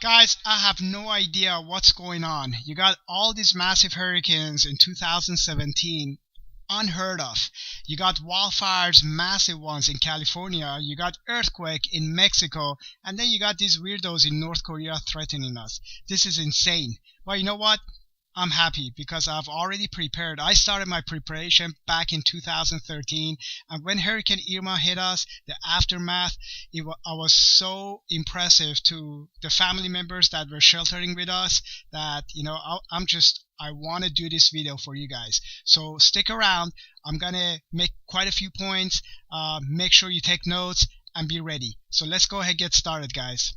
Guys, I have no idea what's going on. You got all these massive hurricanes in 2017, unheard of. You got wildfires, massive ones in California. You got earthquake in Mexico, and then you got these weirdos in North Korea threatening us. This is insane. But you know what? I'm happy because I've already prepared. I started my preparation back in 2013, and when Hurricane Irma hit us, the aftermath, I was so impressive to the family members that were sheltering with us that I want to do this video for you guys. So stick around. I'm gonna make quite a few points. Make sure you take notes and be ready. So let's go ahead and get started, guys.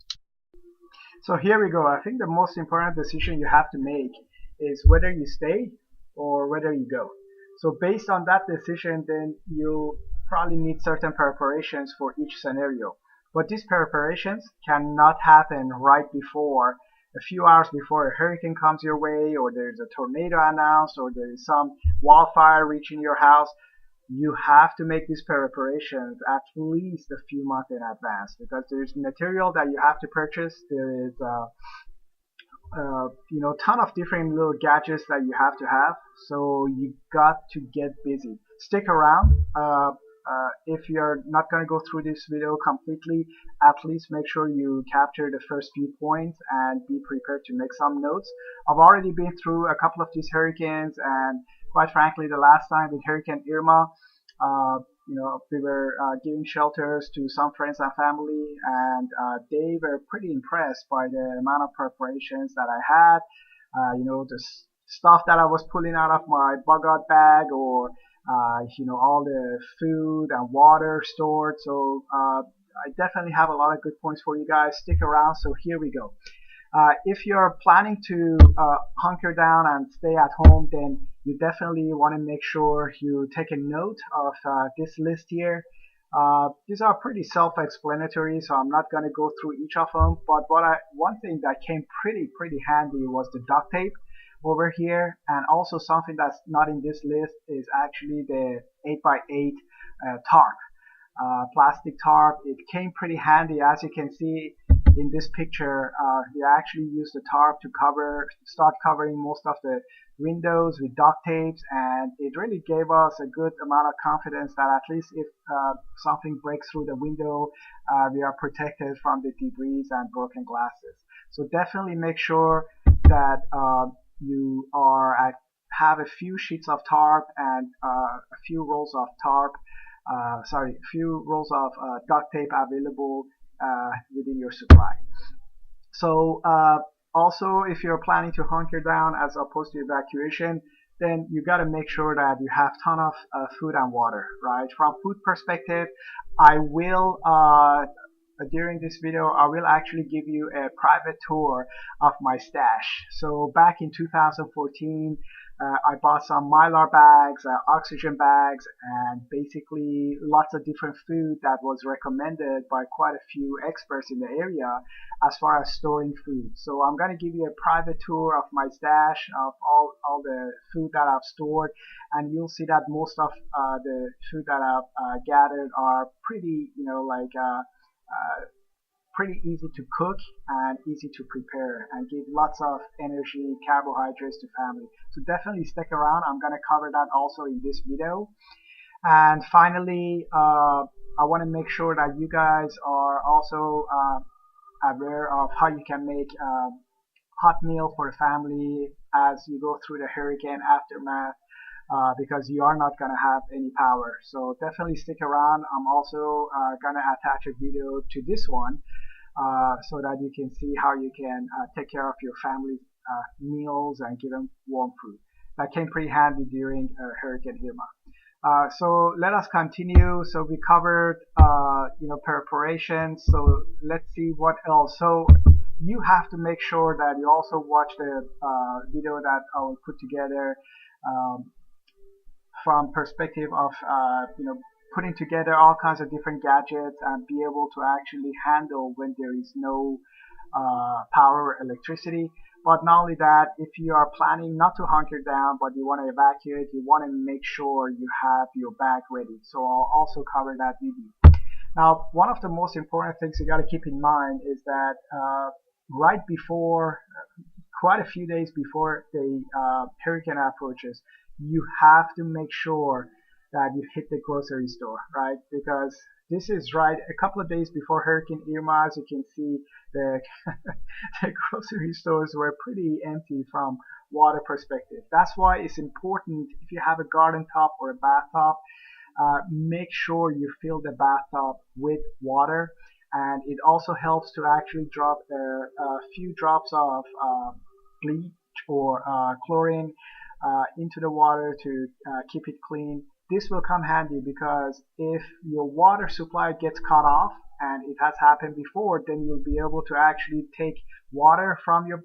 So here we go. I think the most important decision you have to make is whether you stay or whether you go. So based on that decision, then you probably need certain preparations for each scenario. But these preparations cannot happen right before, a few hours before a hurricane comes your way, or there's a tornado announced, or there is some wildfire reaching your house. You have to make these preparations at least a few months in advance, because there's material that you have to purchase. There is ton of different little gadgets that you have to have. So you got to get busy. Stick around. If you're not going to go through this video completely, at least make sure you capture the first few points and be prepared to make some notes. I've already been through a couple of these hurricanes, and quite frankly, the last time with Hurricane Irma, we were giving shelters to some friends and family, and they were pretty impressed by the amount of preparations that I had. The stuff that I was pulling out of my bug out bag, or all the food and water stored. So I definitely have a lot of good points for you guys. Stick around. So here we go. If you're planning to hunker down and stay at home, then you definitely want to make sure you take a note of this list here. These are pretty self-explanatory, so I'm not going to go through each of them. But one thing that came pretty handy was the duct tape over here, and also something that's not in this list is actually the 8x8 tarp, plastic tarp. It came pretty handy. As you can see in this picture, we actually used the tarp to start covering most of the windows with duct tapes, and it really gave us a good amount of confidence that at least if something breaks through the window, we are protected from the debris and broken glasses. So definitely make sure that you have a few sheets of tarp and a few rolls of duct tape available within your supply. So also, if you're planning to hunker down as opposed to evacuation, then you got to make sure that you have ton of food and water, right? From food perspective, I will during this video, I will actually give you a private tour of my stash. So back in 2014, I bought some Mylar bags, oxygen bags, and basically lots of different food that was recommended by quite a few experts in the area as far as storing food. So I'm going to give you a private tour of my stash of all the food that I've stored, and you'll see that most of the food that I've gathered are pretty, pretty easy to cook and easy to prepare, and give lots of energy, carbohydrates to family. So definitely stick around. I'm going to cover that also in this video. And finally, I want to make sure that you guys are also aware of how you can make hot meal for the family as you go through the hurricane aftermath, because you are not going to have any power. So definitely stick around. I'm also going to attach a video to this one so that you can see how you can take care of your family meals and give them warm food. That came pretty handy during Hurricane Irma. So let us continue. So we covered preparation. So let's see what else. So you have to make sure that you also watch the video that I will put together from perspective of putting together all kinds of different gadgets and be able to actually handle when there is no power or electricity. But not only that, if you are planning not to hunker down but you want to evacuate, you want to make sure you have your bag ready. So I'll also cover that with you. Now, one of the most important things you got to keep in mind is that right before, quite a few days before the hurricane approaches, you have to make sure that you hit the grocery store, right? Because this is right a couple of days before Hurricane Irma. As you can see, the, the grocery stores were pretty empty from water perspective. That's why it's important if you have a garden top or a bathtub, make sure you fill the bathtub with water. And it also helps to actually drop a few drops of bleach or chlorine into the water to keep it clean. This will come handy because if your water supply gets cut off, and it has happened before, then you'll be able to actually take water from your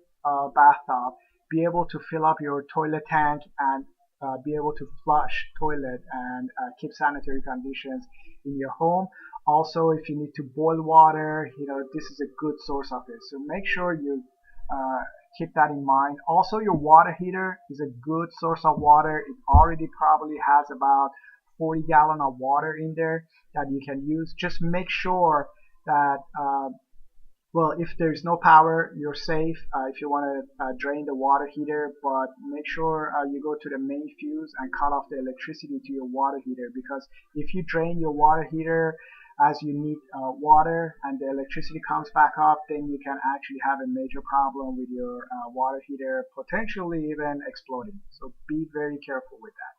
bathtub, be able to fill up your toilet tank, and be able to flush toilet and keep sanitary conditions in your home. Also, if you need to boil water, this is a good source of it. So make sure you uh, keep that in mind. Also, your water heater is a good source of water. It already probably has about 40 gallon of water in there that you can use. Just make sure that well, if there's no power, you're safe if you want to drain the water heater, but make sure you go to the main fuse and cut off the electricity to your water heater, because if you drain your water heater as you need water and the electricity comes back up, then you can actually have a major problem with your water heater, potentially even exploding. So be very careful with that.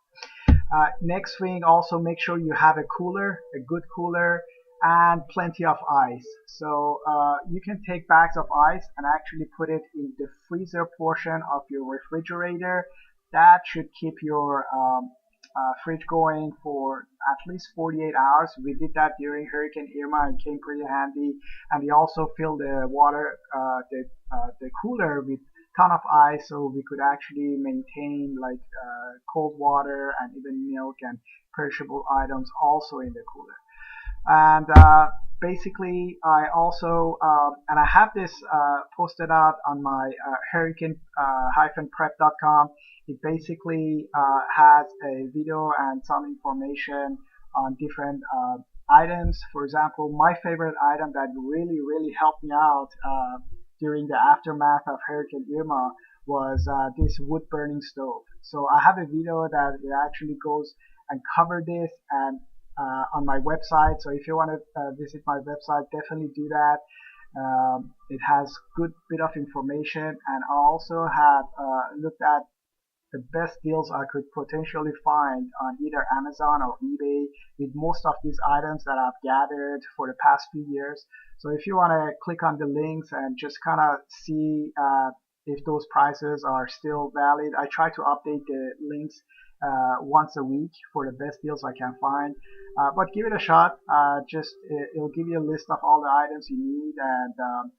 Next thing, also make sure you have a cooler, a good cooler, and plenty of ice. So you can take bags of ice and actually put it in the freezer portion of your refrigerator. That should keep your fridge going for at least 48 hours. We did that during Hurricane Irma and came pretty handy. And we also filled the water, the cooler with ton of ice, so we could actually maintain like cold water and even milk and perishable items also in the cooler. And basically, I also and I have this posted out on my hurricane-prep.com. It basically has a video and some information on different items. For example, my favorite item that really helped me out during the aftermath of Hurricane Irma was this wood burning stove. So I have a video that it actually goes and cover this and on my website. So if you want to visit my website, definitely do that. It has good bit of information, and I also have looked at the best deals I could potentially find on either Amazon or eBay with most of these items that I've gathered for the past few years. So if you want to click on the links and just kind of see if those prices are still valid, I try to update the links once a week for the best deals I can find. But give it a shot. It'll give you a list of all the items you need and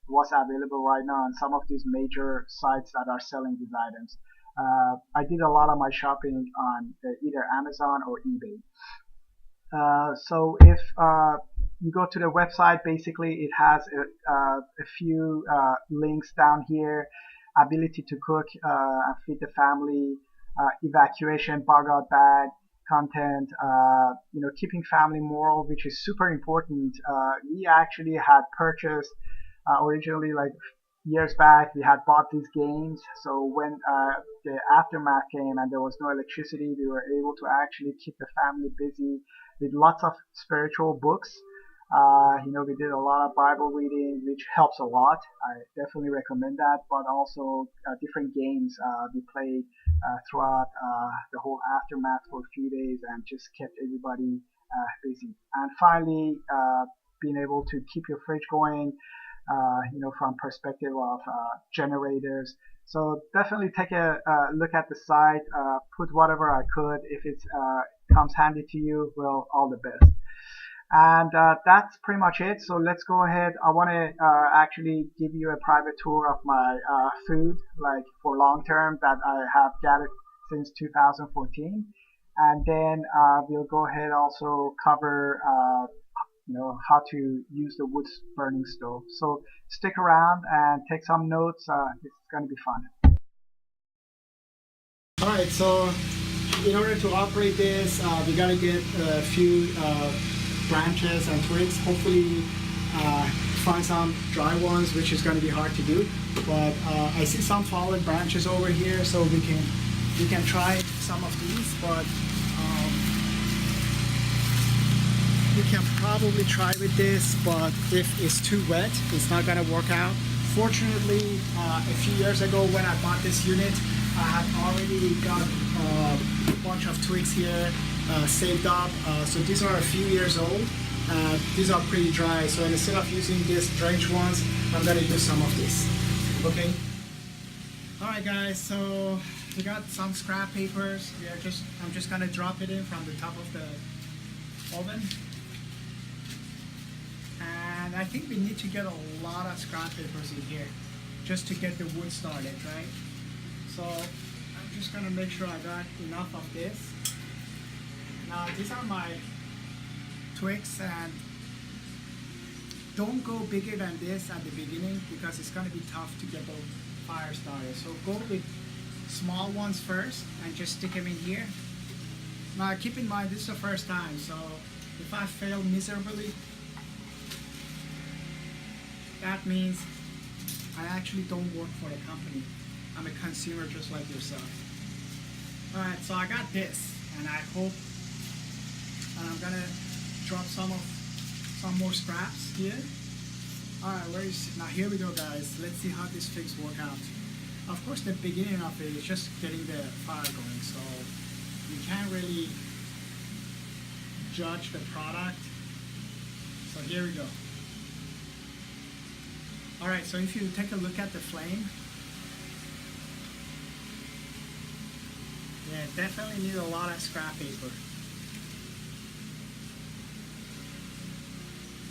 what's available right now on some of these major sites that are selling these items. I did a lot of my shopping on either Amazon or eBay. So if you go to the website, basically it has a few links down here: ability to cook and feed the family, evacuation bug out bag, content, keeping family moral, which is super important. We actually had purchased originally, like years back, we had bought these games. So when the aftermath came and there was no electricity, we were able to actually keep the family busy with lots of spiritual books. We did a lot of Bible reading, which helps a lot. I definitely recommend that. But also different games we played throughout the whole aftermath for a few days and just kept everybody busy. And finally, being able to keep your fridge going, from perspective of generators. So definitely take a look at the site, put whatever I could. If it comes handy to you, well, all the best. And that's pretty much it. So let's go ahead. I want to actually give you a private tour of my food, like for long term, that I have gathered since 2014. And then we'll go ahead also cover how to use the wood burning stove. So stick around and take some notes. It's going to be fun. All right, so in order to operate this, we got to get a few branches and twigs. Hopefully find some dry ones, which is going to be hard to do. But I see some fallen branches over here, so we can try some of these. But you can probably try with this, but if it's too wet, it's not going to work out. Fortunately, a few years ago when I bought this unit, I had already got a bunch of twigs here saved up. So these are a few years old. These are pretty dry, so instead of using these drenched ones, I'm going to use some of this. Okay. Alright guys, so we got some scrap papers. I'm just going to drop it in from the top of the oven. And I think we need to get a lot of scrap papers in here just to get the wood started, right? So I'm just gonna make sure I got enough of this. Now these are my twigs, and don't go bigger than this at the beginning because it's gonna be tough to get the fire started. So go with small ones first and just stick them in here. Now keep in mind this is the first time, so if I fail miserably, that means I actually don't work for the company. I'm a consumer just like yourself. Alright, so I got this, and I hope, and I'm gonna drop some more scraps here. Alright, now here we go guys. Let's see how these figs work out. Of course the beginning of it is just getting the fire going, so you can't really judge the product. So here we go. Alright, so if you take a look at the flame, yeah, definitely need a lot of scrap paper.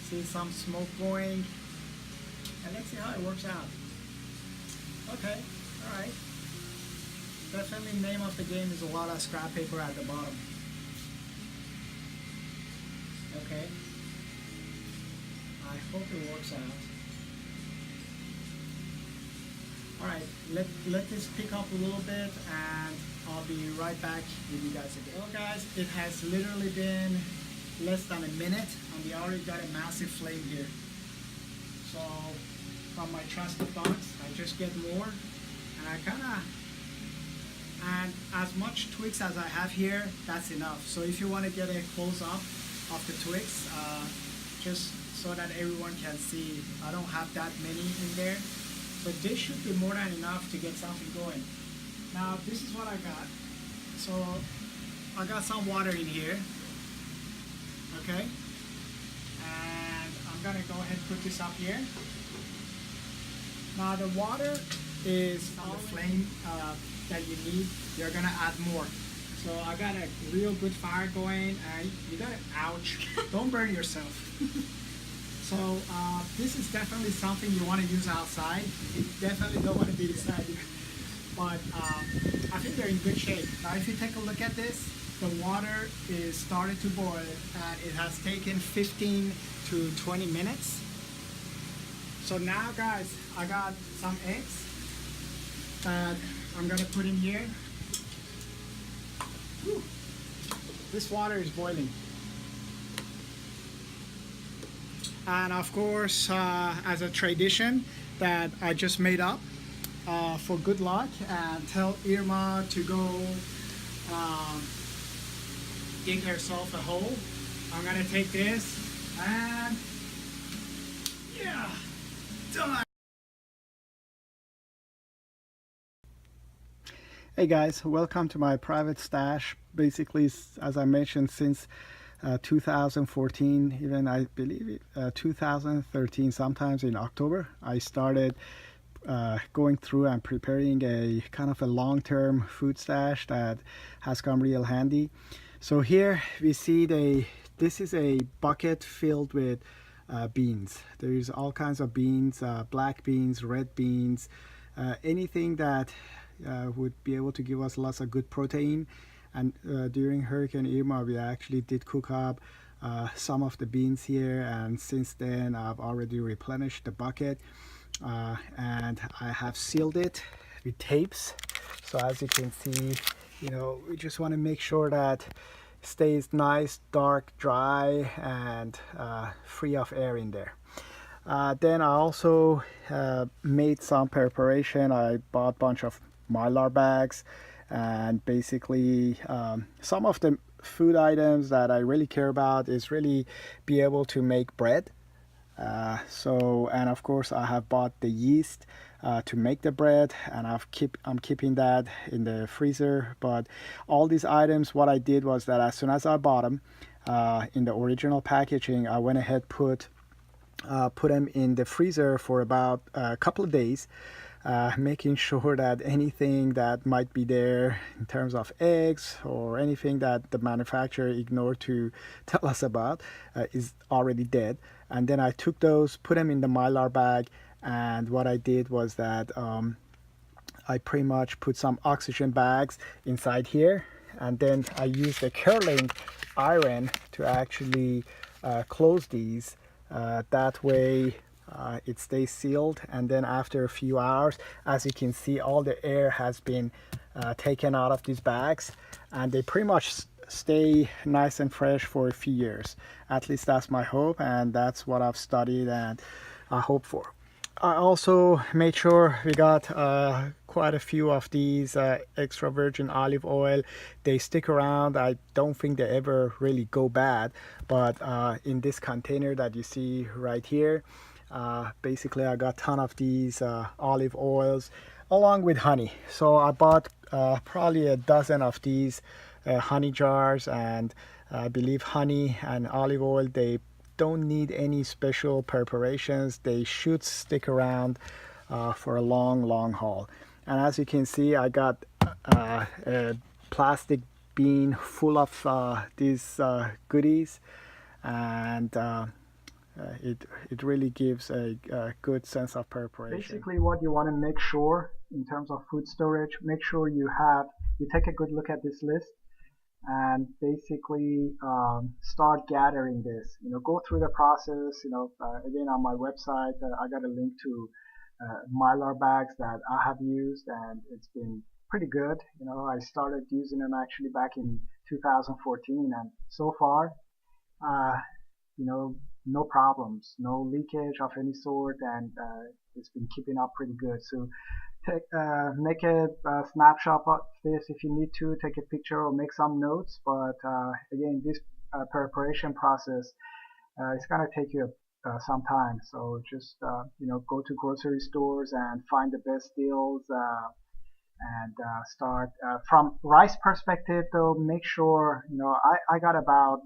See some smoke going, and let's see how it works out. Okay, alright. Definitely name of the game is a lot of scrap paper at the bottom. Okay. I hope it works out. Alright, let this pick up a little bit and I'll be right back with you guys again. Well guys, it has literally been less than a minute and we already got a massive flame here. So from my trusted dogs, I just get more, and and as much twigs as I have here, that's enough. So if you want to get a close up of the twigs, just so that everyone can see, I don't have that many in there. But this should be more than enough to get something going. Now this is what I got. So I got some water in here. Okay. And I'm gonna go ahead and put this up here. Now the water is on the flame that you need. You're gonna add more. So I got a real good fire going, and you gotta, ouch, don't burn yourself. So this is definitely something you want to use outside. You definitely don't want to be inside here. But I think they're in good shape. Now if you take a look at this, the water is started to boil and it has taken 15 to 20 minutes. So now guys, I got some eggs that I'm gonna put in here. Whew. This water is boiling. And of course, as a tradition that I just made up for good luck, and tell Irma to go dig herself a hole, I'm gonna take this and yeah, done. Hey guys, welcome to my private stash. Basically, as I mentioned, since 2014, even I believe it, 2013, sometimes in October, I started going through and preparing a kind of a long-term food stash that has come real handy. So here we see this is a bucket filled with beans. There's all kinds of beans, black beans, red beans, anything that would be able to give us lots of good protein. And during Hurricane Irma, we actually did cook up some of the beans here, and since then I've already replenished the bucket, and I have sealed it with tapes. So as you can see, we just want to make sure that stays nice, dark, dry, and free of air in there. Then I also made some preparation. I bought a bunch of mylar bags, and basically some of the food items that I really care about is really be able to make bread. And of course I have bought the yeast to make the bread, and I'm keeping that in the freezer. But all these items, what I did was that as soon as I bought them in the original packaging, I went ahead put them in the freezer for about a couple of days, making sure that anything that might be there in terms of eggs or anything that the manufacturer ignored to tell us about is already dead. And then I took those, put them in the mylar bag, and what I did was that I pretty much put some oxygen bags inside here, and then I used a curling iron to actually close these. That way it stays sealed, and then after a few hours, as you can see, all the air has been taken out of these bags, and they pretty much stay nice and fresh for a few years. At least that's my hope, and that's what I've studied and I hope for. I also made sure we got quite a few of these extra virgin olive oil. They stick around. I don't think they ever really go bad, but in this container that you see right here, basically I got a ton of these olive oils along with honey. So I bought probably a dozen of these honey jars, and I believe honey and olive oil, they don't need any special preparations. They should stick around for a long haul. And as you can see, I got a plastic bin full of these goodies, and it really gives a good sense of preparation. Basically, what you want to make sure in terms of food storage, make sure you take a good look at this list, and basically start gathering this. Go through the process. Again, on my website, I got a link to mylar bags that I have used, and it's been pretty good. I started using them actually back in 2014, and so far, uh, no problems, no leakage of any sort, and it's been keeping up pretty good. So make a snapshot of this if you need to, take a picture or make some notes. But again, this preparation process it's gonna take you some time. So just go to grocery stores and find the best deals, and start from rice perspective. Though make sure I got about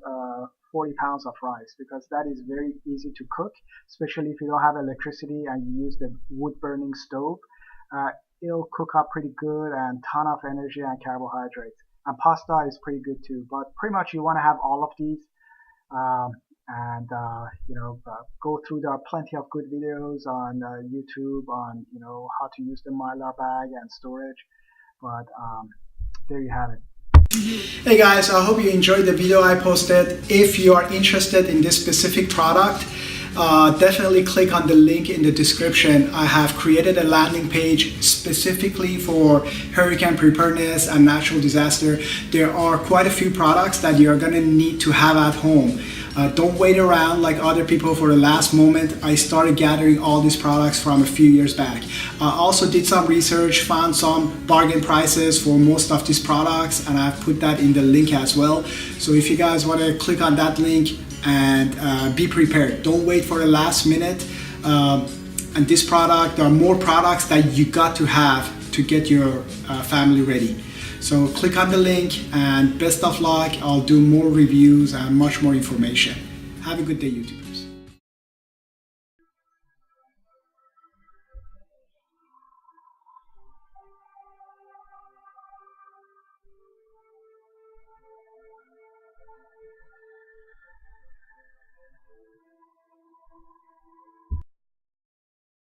40 pounds of rice, because that is very easy to cook, especially if you don't have electricity and you use the wood burning stove. uh, it'll cook up pretty good, and ton of energy and carbohydrates. And pasta is pretty good too. But pretty much you want to have all of these, um, and go through. There are plenty of good videos on YouTube on how to use the mylar bag and storage. But there you have it. Hey guys, I hope you enjoyed the video I posted. If you are interested in this specific product, definitely click on the link in the description. I have created a landing page specifically for hurricane preparedness and natural disaster. There are quite a few products that you're gonna need to have at home. Don't wait around like other people for the last moment. I started gathering all these products from a few years back. I also did some research, found some bargain prices for most of these products, and I've put that in the link as well. So if you guys want to click on that link and be prepared. Don't wait for the last minute. And this product, there are more products that you got to have to get your family ready. So click on the link, and best of luck. I'll do more reviews and much more information. Have a good day, YouTubers.